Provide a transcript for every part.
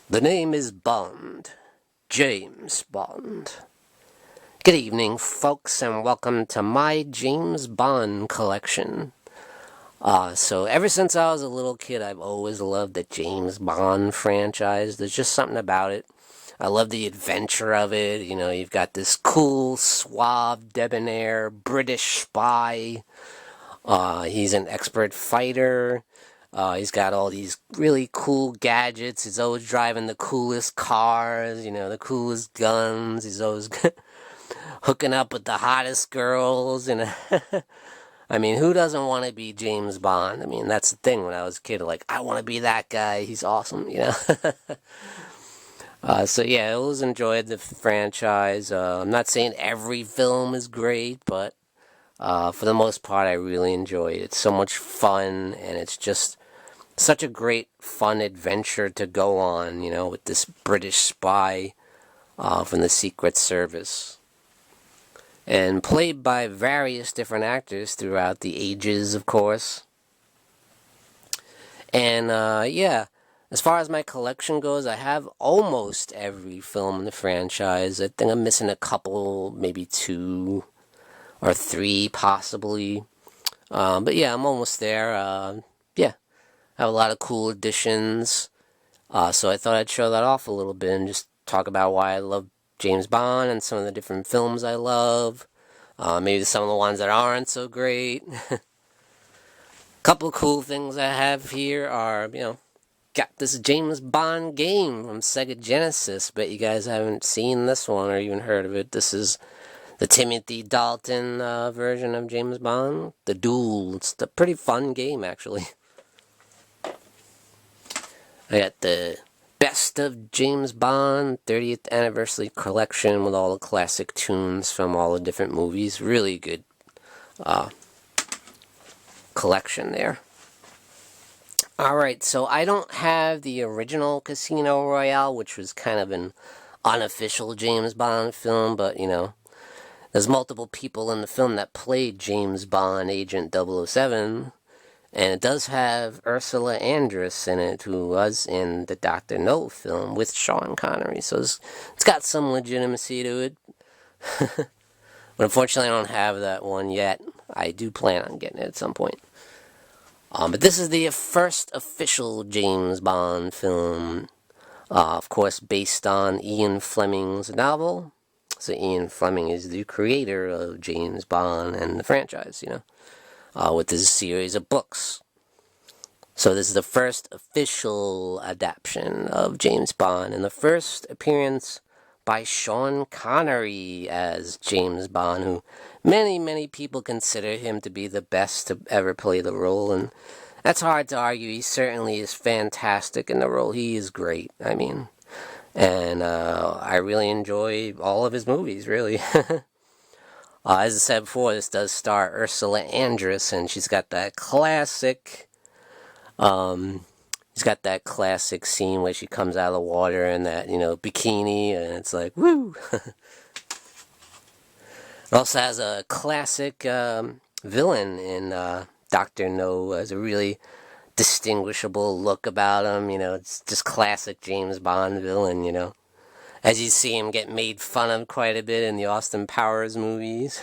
The name is Bond. James Bond. Good evening, folks, and welcome to my James Bond collection. So ever since I was a little kid, I've always loved the James Bond franchise. There's just something about it. I love the adventure of it. You know, you've got this cool, suave, debonair British spy. He's an expert fighter. He's got all these really cool gadgets. He's always driving the coolest cars, the coolest guns. He's always hooking up with the hottest girls. I mean, who doesn't want to be James Bond? I mean, that's the thing. When I was a kid, like, I want to be that guy. He's awesome. So yeah, I always enjoyed the franchise. I'm not saying every film is great, but for the most part, I really enjoy it. It's so much fun, and it's just such a great, fun adventure to go on, with this British spy from the Secret Service. And played by various different actors throughout the ages, of course. And, yeah, as far as my collection goes, I have almost every film in the franchise. I think I'm missing a couple, maybe 2 or 3, possibly. But yeah, I'm almost there. Yeah. I have a lot of cool additions, so I thought I'd show that off a little bit and just talk about why I love James Bond and some of the different films I love. Maybe some of the ones that aren't so great. Couple of cool things I have here are, got this James Bond game from Sega Genesis. Bet you guys haven't seen this one or even heard of it. This is the Timothy Dalton version of James Bond, The Duel. It's a pretty fun game, actually. I got the Best of James Bond 30th Anniversary Collection with all the classic tunes from all the different movies. Really good collection there. Alright, so I don't have the original Casino Royale, which was kind of an unofficial James Bond film, but, there's multiple people in the film that played James Bond Agent 007. And it does have Ursula Andress in it, who was in the Dr. No film with Sean Connery. So it's got some legitimacy to it. But unfortunately, I don't have that one yet. I do plan on getting it at some point. But this is the first official James Bond film. Of course, based on Ian Fleming's novel. So Ian Fleming is the creator of James Bond and the franchise, with this series of books. So this is the first official adaptation of James Bond, and the first appearance by Sean Connery as James Bond, who many people consider him to be the best to ever play the role, and that's hard to argue. He certainly is fantastic in the role. He is great, and I really enjoy all of his movies, really. As I said before, this does star Ursula Andress, and she's got that classic, she's got that classic scene where she comes out of the water in that, bikini, and it's like, woo! It also has a classic villain in Dr. No. Has a really distinguishable look about him, it's just classic James Bond villain, As you see him get made fun of quite a bit in the Austin Powers movies.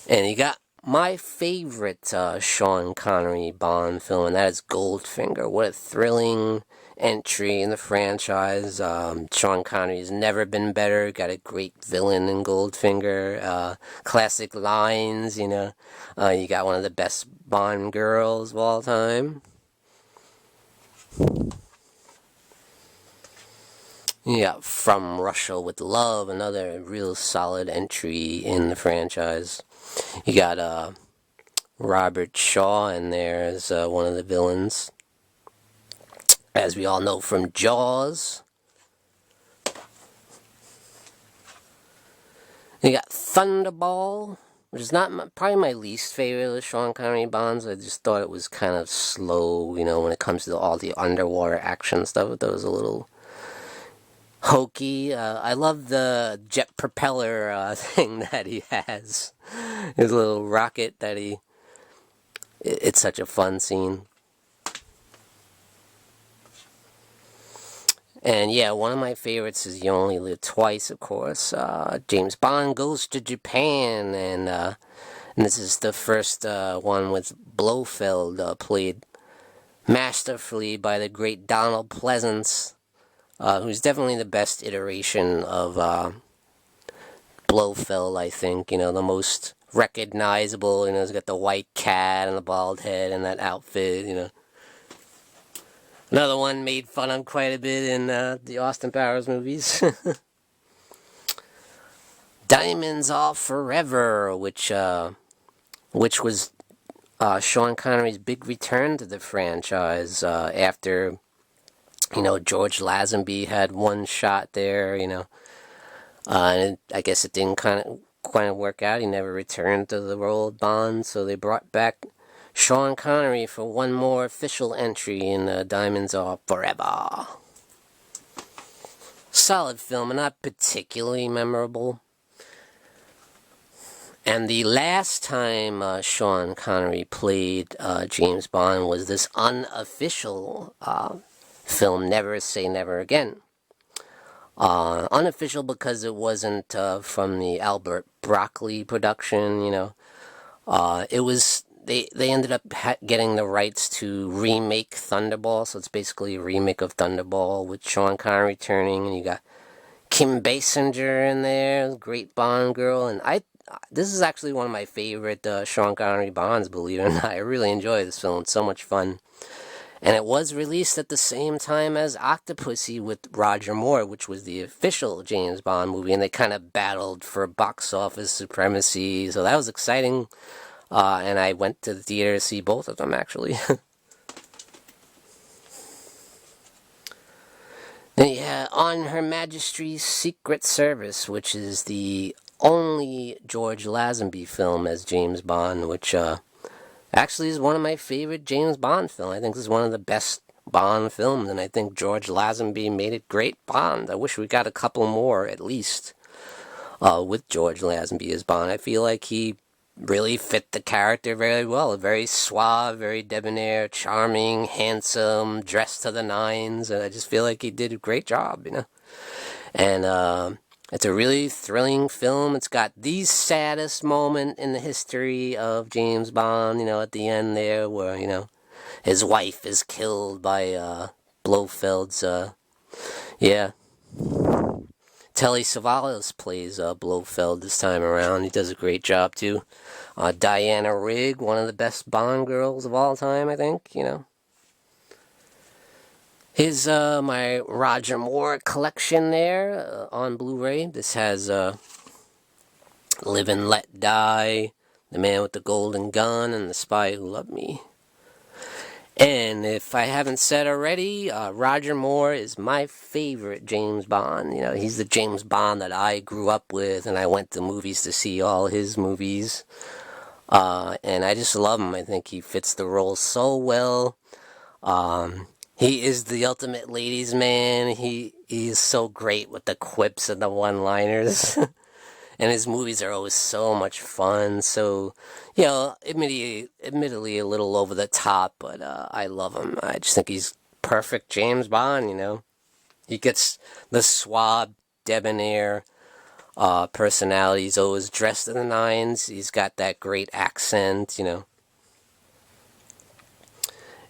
And you got my favorite Sean Connery Bond film, and that is Goldfinger. What a thrilling entry in the franchise. Sean Connery's never been better. Got a great villain in Goldfinger. Classic lines, you got one of the best Bond girls of all time. Yeah, From Russia with Love, another real solid entry in the franchise. You got Robert Shaw in there as one of the villains, as we all know from Jaws. You got Thunderball, which is probably my least favorite of the Sean Connery Bonds. I just thought it was kind of slow, when it comes to all the underwater action stuff. That was a little hokey. I love the jet propeller thing that he has. His little rocket that it's such a fun scene. And yeah, one of my favorites is You Only Live Twice, of course. James Bond Goes to Japan, and this is the first one with Blofeld, played masterfully by the great Donald Pleasance, who's definitely the best iteration of Blofeld, I think. You know, the most recognizable. You know, he's got the white cat and the bald head and that outfit, you know. Another one made fun of quite a bit in the Austin Powers movies. Diamonds Are Forever, which was Sean Connery's big return to the franchise after, you know, George Lazenby had one shot there, you know. And I guess it didn't kind of work out. He never returned to the role of Bond, so they brought back Sean Connery for one more official entry in Diamonds Are Forever. Solid film, and not particularly memorable. And the last time Sean Connery played James Bond was this unofficial film, Never Say Never Again. Unofficial because it wasn't from the Albert Broccoli production, you know. It was, they ended up getting the rights to remake Thunderball, so it's basically a remake of Thunderball with Sean Connery returning, and you got Kim Basinger in there, great Bond girl, and this is actually one of my favorite Sean Connery Bonds, believe it or not. I really enjoy this film. It's so much fun. And it was released at the same time as Octopussy with Roger Moore, which was the official James Bond movie, and they kind of battled for box office supremacy, so that was exciting. And I went to the theater to see both of them, actually. Then you have On Her Majesty's Secret Service, which is the only George Lazenby film as James Bond, which actually is one of my favorite James Bond films. I think this is one of the best Bond films, and I think George Lazenby made it great Bond. I wish we got a couple more, at least, with George Lazenby as Bond. I feel like he really fit the character very well. Very suave, very debonair, charming, handsome, dressed to the nines, and I just feel like he did a great job, you know. And it's a really thrilling film. It's got the saddest moment in the history of James Bond, you know, at the end there, where, you know, his wife is killed by Blofeld's, yeah. Telly Savalas plays Blofeld this time around. He does a great job, too. Diana Rigg, one of the best Bond girls of all time, I think, you know. Here's my Roger Moore collection there on Blu-ray. This has Live and Let Die, The Man with the Golden Gun, and The Spy Who Loved Me. And if I haven't said already, Roger Moore is my favorite James Bond. You know, he's the James Bond that I grew up with, and I went to movies to see all his movies. And I just love him. I think he fits the role so well. He is the ultimate ladies' man. He's so great with the quips and the one-liners. And his movies are always so much fun. So, you know, admittedly a little over the top, but I love him. I just think he's perfect James Bond, you know. He gets the suave, debonair personality. He's always dressed to the nines. He's got that great accent, you know.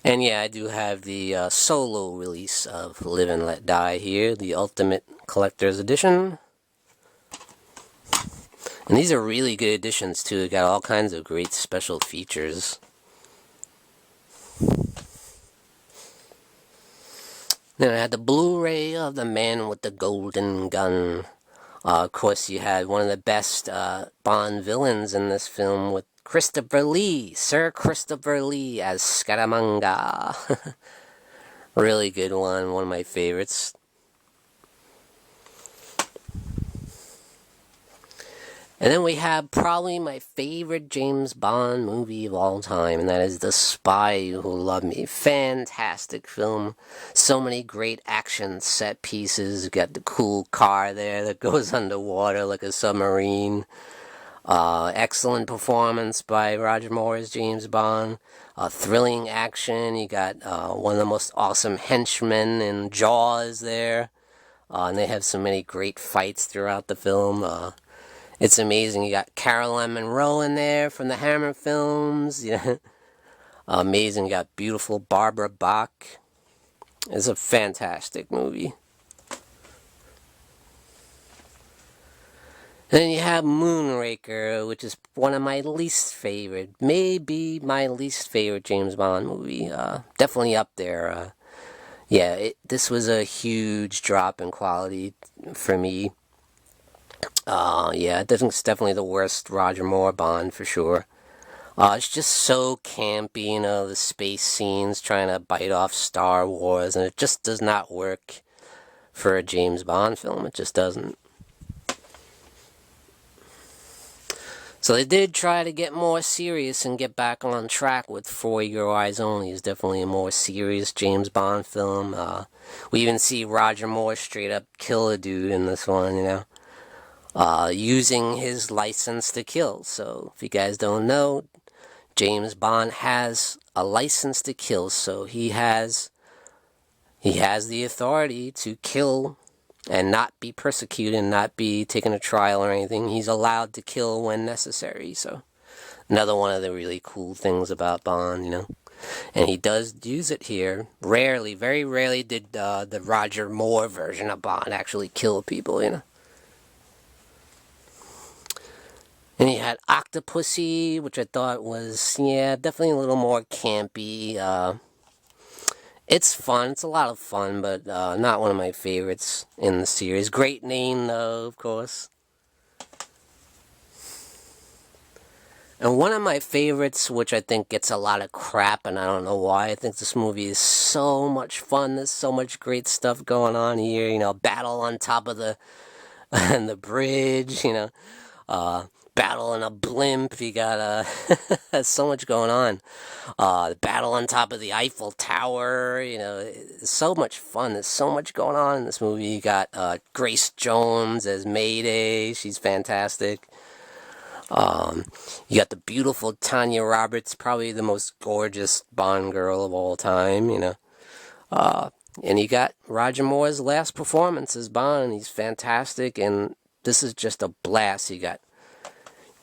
And yeah, I do have the solo release of Live and Let Die here, the Ultimate Collector's Edition. And these are really good editions, too. They got all kinds of great special features. Then I had the Blu-ray of The Man with the Golden Gun. Of course, you had one of the best Bond villains in this film with Christopher Lee. Sir Christopher Lee as Scaramanga. Really good one of my favorites. And then we have probably my favorite James Bond movie of all time, and that is The Spy Who Loved Me. Fantastic film. So many great action set pieces. You got the cool car there that goes underwater like a submarine. Excellent performance by Roger Moore as James Bond. thrilling action. You got one of the most awesome henchmen in Jaws there. And they have so many great fights throughout the film. It's amazing. You got Caroline Munro in there from the Hammer films. Yeah. Amazing. You got beautiful Barbara Bach. It's a fantastic movie. Then you have Moonraker, which is one of my least favorite, maybe my least favorite James Bond movie. Definitely up there. Yeah, this was a huge drop in quality for me. Yeah, I think it's definitely the worst Roger Moore Bond for sure. It's just so campy, you know, the space scenes trying to bite off Star Wars, and it just does not work for a James Bond film. It just doesn't. So they did try to get more serious and get back on track with For Your Eyes Only. It's definitely a more serious James Bond film. We even see Roger Moore straight up kill a dude in this one, you know, using his license to kill. So if you guys don't know, James Bond has a license to kill, so he has the authority to kill and not be persecuted and not be taken to trial or anything. He's allowed to kill when necessary. So another one of the really cool things about Bond, you know. And he does use it here. Rarely, very rarely did the Roger Moore version of Bond actually kill people, you know. And he had Octopussy, which I thought was, yeah, definitely a little more campy. It's fun. It's a lot of fun, but not one of my favorites in the series. Great name, though, of course. And one of my favorites, which I think gets a lot of crap, and I don't know why. I think this movie is so much fun. There's so much great stuff going on here. You know, battle on top of the and the bridge. You know, battle in a blimp. You got there's so much going on. The battle on top of the Eiffel Tower. You know, it's so much fun. There's so much going on in this movie. You got Grace Jones as Mayday. She's fantastic. You got the beautiful Tanya Roberts, probably the most gorgeous Bond girl of all time, you know. And you got Roger Moore's last performance as Bond. He's fantastic, and this is just a blast. You got,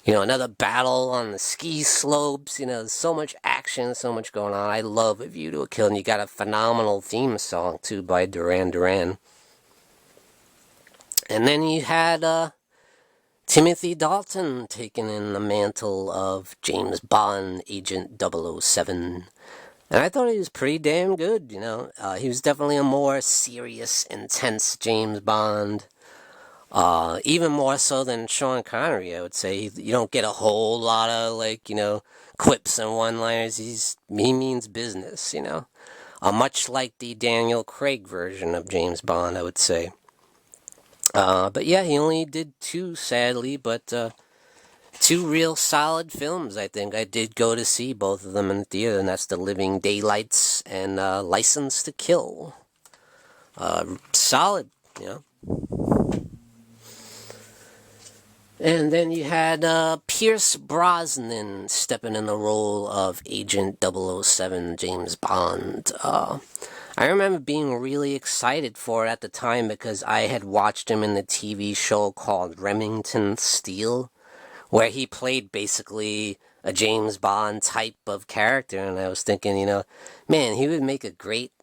you know, another battle on the ski slopes. You know, there's so much action, so much going on. I love A View to a Kill, and you got a phenomenal theme song, too, by Duran Duran. And then you had Timothy Dalton taking in the mantle of James Bond, Agent 007. And I thought he was pretty damn good, you know. He was definitely a more serious, intense James Bond. Even more so than Sean Connery, I would say. You don't get a whole lot of, like, you know, quips and one-liners. He means business, you know. Much like the Daniel Craig version of James Bond, I would say. But yeah, he only did two, sadly, but two real solid films, I think. I did go to see both of them in the theater, and that's The Living Daylights and License to Kill. Solid, you know. And then you had Pierce Brosnan stepping in the role of Agent 007 James Bond. I remember being really excited for it at the time because I had watched him in the TV show called Remington Steele, where he played basically a James Bond type of character, and I was thinking, you know, man, he would make a great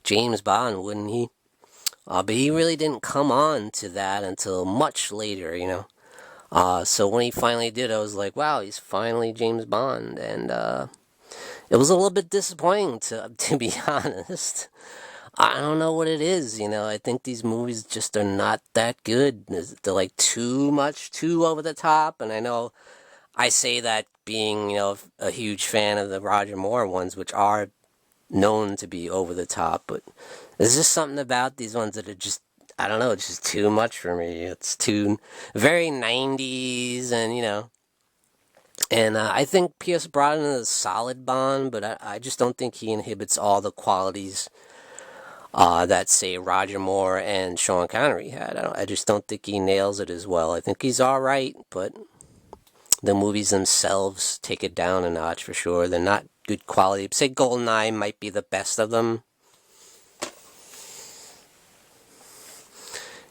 James Bond, wouldn't he? But he really didn't come on to that until much later, you know. So when he finally did, I was like, wow, he's finally James Bond, and it was a little bit disappointing, to be honest. I don't know what it is, you know. I think these movies just are not that good. They're like too over the top, and I know I say that being, you know, a huge fan of the Roger Moore ones, which are known to be over the top, but there's just something about these ones that are just, I don't know, it's just too much for me. It's too, very 90s, and, you know, and I think Pierce Brosnan is a solid Bond, but I just don't think he inhibits all the qualities that, say, Roger Moore and Sean Connery had. I just don't think he nails it as well. I think he's all right, but the movies themselves take it down a notch for sure. They're not good quality. Say GoldenEye might be the best of them.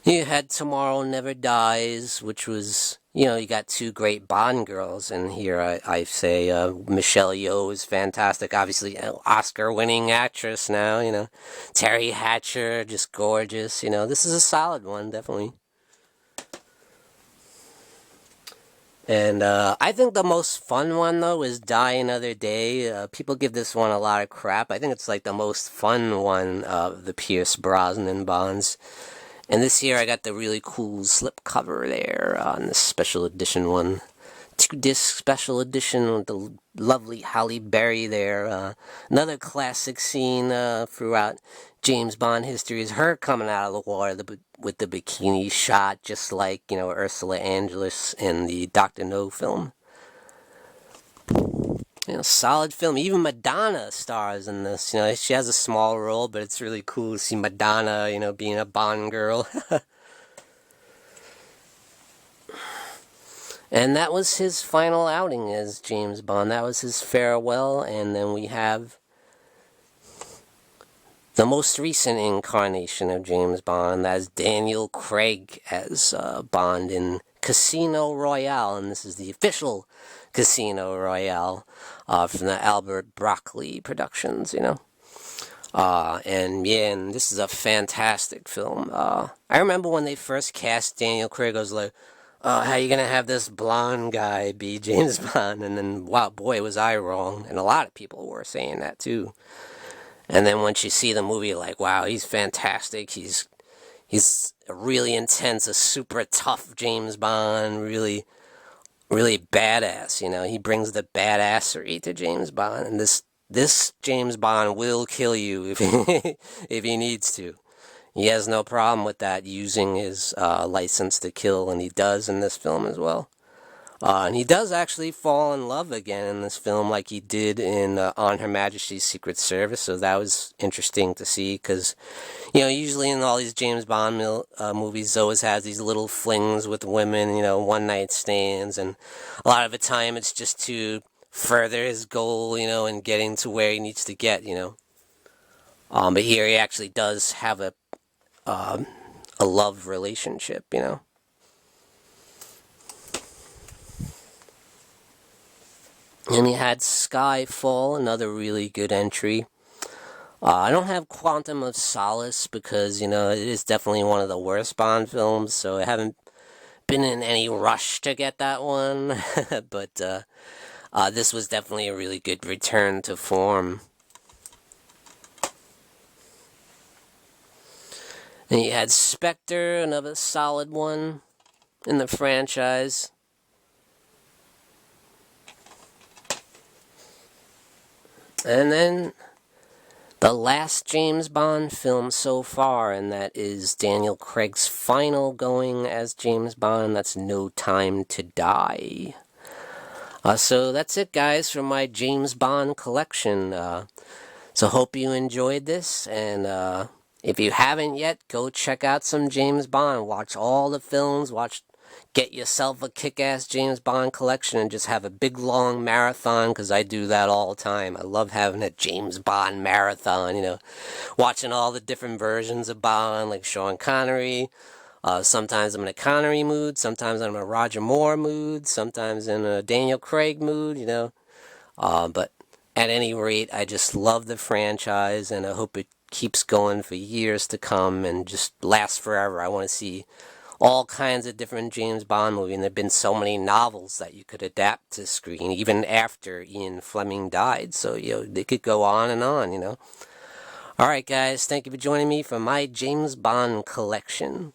You had Tomorrow Never Dies, which was, you got two great Bond girls in here. I say Michelle Yeoh is fantastic. Obviously, Oscar-winning actress now, Terry Hatcher, just gorgeous. This is a solid one, definitely. And I think the most fun one, though, is Die Another Day. People give this one a lot of crap. I think it's like the most fun one of the Pierce Brosnan Bonds. And this year I got the really cool slipcover there on the special edition one. 2-disc special edition with the lovely Halle Berry there. Another classic scene throughout James Bond history is her coming out of the water with the bikini shot, just like, Ursula Andress in the Dr. No film. Solid film. Even Madonna stars in this. She has a small role, but it's really cool to see Madonna, being a Bond girl. And that was his final outing as James Bond. That was his farewell, and then we have the most recent incarnation of James Bond. That's Daniel Craig as Bond in Casino Royale, and this is the official Casino Royale from the Albert Broccoli Productions, and this is a fantastic film. I remember when they first cast Daniel Craig, I was like, how are you going to have this blonde guy be James Bond? And then, wow, boy, was I wrong. And a lot of people were saying that, too. And then once you see the movie, you're like, wow, he's fantastic. He's a really intense, a super tough James Bond, really badass, He brings the badassery to James Bond. And this James Bond will kill you if he needs to. He has no problem with that, using his license to kill, and he does in this film as well. And he does actually fall in love again in this film like he did in On Her Majesty's Secret Service, so that was interesting to see, because, usually in all these James Bond movies, always has these little flings with women, one-night stands, and a lot of the time it's just to further his goal, and getting to where he needs to get, But here he actually does have a love relationship, And he had Skyfall, another really good entry. I don't have Quantum of Solace because, it is definitely one of the worst Bond films, so I haven't been in any rush to get that one. But this was definitely a really good return to form. And you had Spectre, another solid one in the franchise. And then the last James Bond film so far, and that is Daniel Craig's final going as James Bond. That's No Time to Die. So that's it, guys, for my James Bond collection. So hope you enjoyed this, and if you haven't yet, go check out some James Bond. Watch all the films. Get yourself a kick-ass James Bond collection and just have a big, long marathon, because I do that all the time. I love having a James Bond marathon, watching all the different versions of Bond, like Sean Connery. Sometimes I'm in a Connery mood. Sometimes I'm in a Roger Moore mood. Sometimes in a Daniel Craig mood, But at any rate, I just love the franchise, and I hope it keeps going for years to come and just lasts forever. I want to see all kinds of different James Bond movies, and there have been so many novels that you could adapt to screen, even after Ian Fleming died. So, they could go on and on, Alright, guys, thank you for joining me for my James Bond collection.